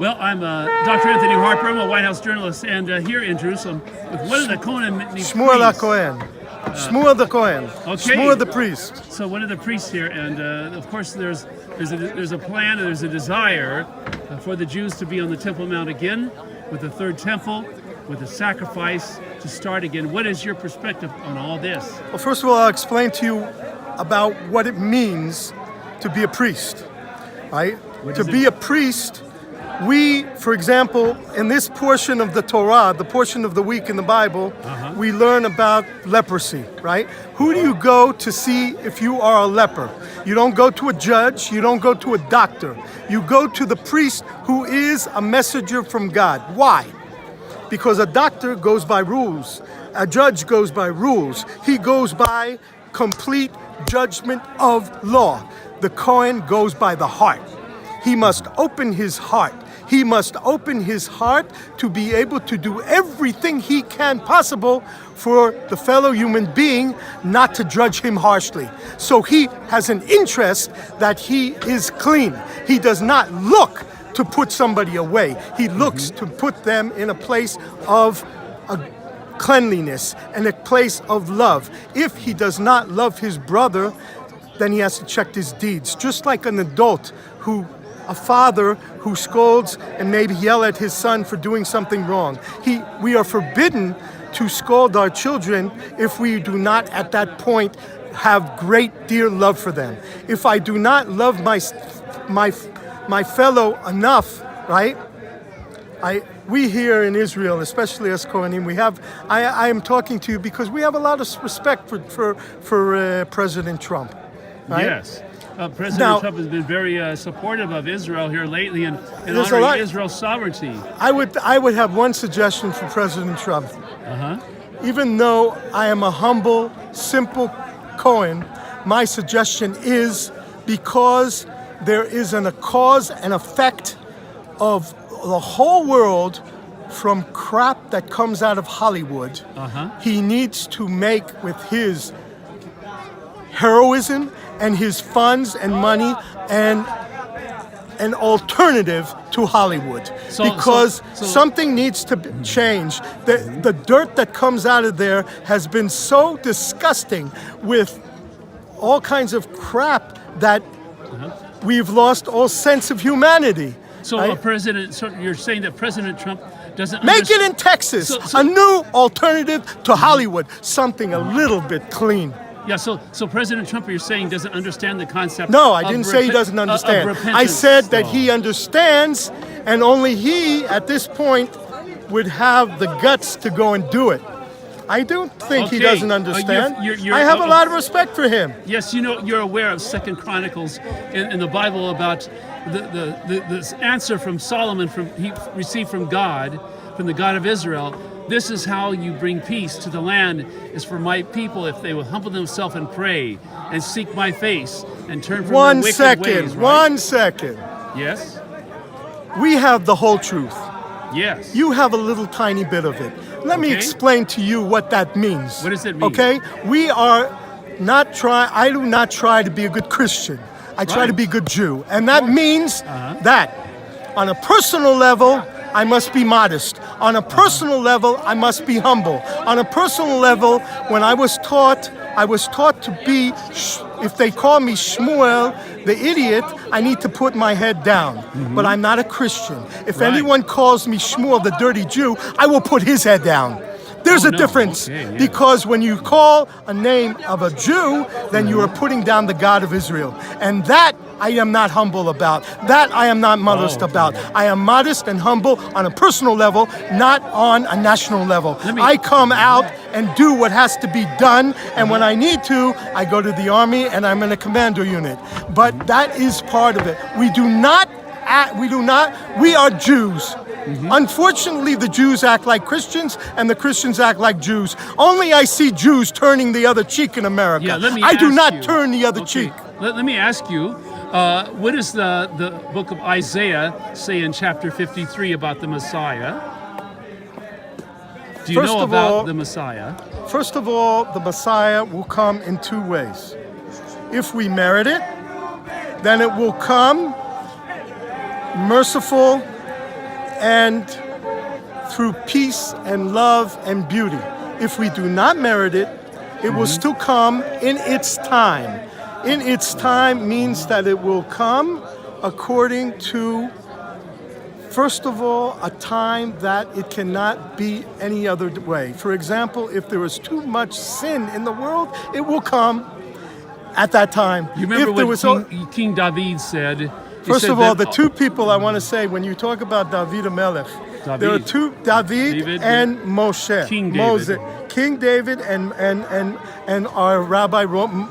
Well, I'm Dr. Anthony Harper. I'm a White House journalist, and here in Jerusalem with one of the Kohen Shmuel HaKohen. Shmuel the Kohen. Okay. Shmuel the priest. So one of the priests here, and of course there's a plan and there's a desire for the Jews to be on the Temple Mount again, with the third temple, with the sacrifice to start again. What is your perspective on all this? Well, first of all, I'll explain to you about what it means to be a priest, right? To be a priest, we, for example, in this portion of the Torah, the portion of the week in the Bible, we learn about leprosy, right? Who do you go to see if you are a leper? You don't go to a judge, you don't go to a doctor. You go to the priest who is a messenger from God. Why? Because a doctor goes by rules. A judge goes by rules. He goes by complete judgment of law. The Kohen goes by the heart. He must open his heart. He must open his heart to be able to do everything he can possible for the fellow human being, not to judge him harshly. So he has an interest that he is clean. He does not look to put somebody away. He looks to put them in a place of cleanliness and a place of love. If he does not love his brother, then he has to check his deeds. Just like an adult a father who scolds and maybe yell at his son for doing something wrong. We are forbidden to scold our children if we do not at that point have great dear love for them. If I do not love my fellow enough, right? We here in Israel, especially as Kohanim, I am talking to you because we have a lot of respect for President Trump. Right? Yes. President Trump has been very supportive of Israel here lately and honoring Israel's sovereignty. I would have one suggestion for President Trump. Even though I am a humble, simple Kohen, my suggestion is because there is a cause and effect of the whole world from crap that comes out of Hollywood. He needs to make with his heroism and his funds and money and an alternative to Hollywood, because something needs to change. The dirt that comes out of there has been so disgusting with all kinds of crap that we've lost all sense of humanity. So, you're saying that President Trump doesn't make it in Texas, a new alternative to Hollywood, something a little bit clean. Yeah, so President Trump, you're saying, doesn't understand the concept. No, I didn't say he doesn't understand. I said that he understands, and only he, at this point, would have the guts to go and do it. I don't think he doesn't understand. I have a lot of respect for him. Yes, you're aware of 2 Chronicles in the Bible about the answer from Solomon he received from God, from the God of Israel. This is how you bring peace to the land, is for my people, if they will humble themselves and pray and seek my face and turn from their wicked ways. One second. Yes? We have the whole truth. Yes. You have a little tiny bit of it. Let me explain to you what that means. What does it mean? Okay? I do not try to be a good Christian. I try to be a good Jew. And that means that on a personal level, I must be modest. On a personal level, I must be humble. On a personal level, when I was taught to be, if they call me Shmuel, the idiot, I need to put my head down. But I'm not a Christian. If anyone calls me Shmuel, the dirty Jew, I will put his head down. There's a difference, because when you call a name of a Jew, then you are putting down the God of Israel. And that I am not humble about. That I am not modest about. I am modest and humble on a personal level, not on a national level. I come out and do what has to be done, and when I need to, I go to the army and I'm in a commando unit. But that is part of it. We are Jews. Unfortunately, the Jews act like Christians and the Christians act like Jews. Only I see Jews turning the other cheek in America. I do not turn the other cheek. Let me ask you, what does the book of Isaiah say in chapter 53 about the Messiah? Do you know about the Messiah? First of all, the Messiah will come in 2 ways. If we merit it, then it will come merciful and through peace and love and beauty. If we do not merit it, it will still come in its time. In its time means that it will come according to, first of all, a time that it cannot be any other way. For example, if there is too much sin in the world, it will come at that time. You remember If there what was King David said? He First said of all, that the two people I want to say, when you talk about David Melech, David. there are two, David and Moshe. King David. Moses. King David and our Rabbi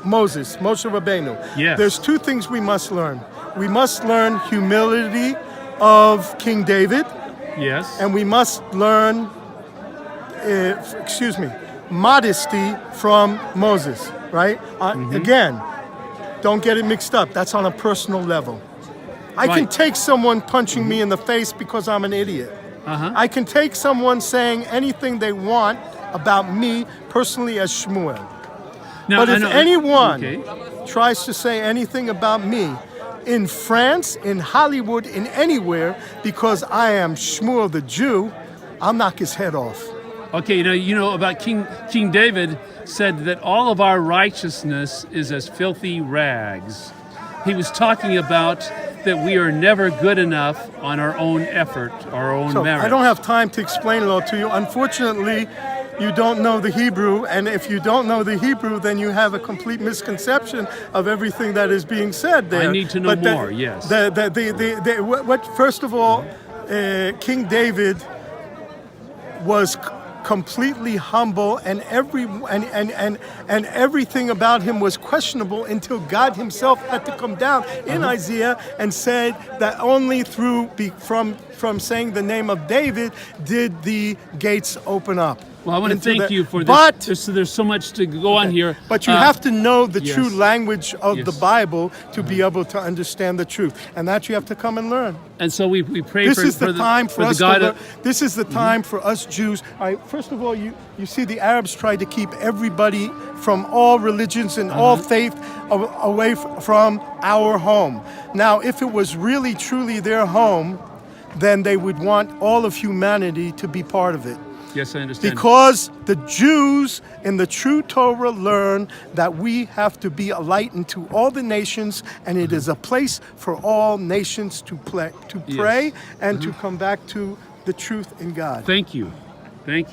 Moses, Moshe Rabbeinu. Yes. There's two things we must learn. We must learn humility of King David, Yes. and we must learn, modesty from Moses, right? Again, don't get it mixed up. That's on a personal level. I can Right. take someone punching me in the face because I'm an idiot. I can take someone saying anything they want about me personally as Shmuel. Now, But I if know- anyone Okay. tries to say anything about me in France, in Hollywood, in anywhere, because I am Shmuel the Jew, I'll knock his head off. Okay, you know about King David said that all of our righteousness is as filthy rags. He was talking about that we are never good enough on our own effort, our own So merit. I don't have time to explain it all to you. Unfortunately, you don't know the Hebrew, and if you don't know the Hebrew, then you have a complete misconception of everything that is being said there. I need to know But more, yes. First of all, King David was completely humble, and everything about him was questionable until God Himself had to come down in Isaiah and said that only from saying the name of David did the gates open up. Well, I want to into thank the- you for this. But There's so much to go on here. But you have to know the yes. true language of the Yes. Bible to be able to understand the truth, and that you have to come and learn. And so we pray This for, is the time for the us. God To of, learn. This is the time for us Jews. All right, first of all, you see the Arabs tried to keep everybody from all religions and all faith away from our home. Now, if it was really truly their home, then they would want all of humanity to be part of it. Yes, I understand. Because the Jews in the true Torah learn that we have to be a light into all the nations, and it is a place for all nations to pray and to come back to the truth in God. Thank you. Thank you.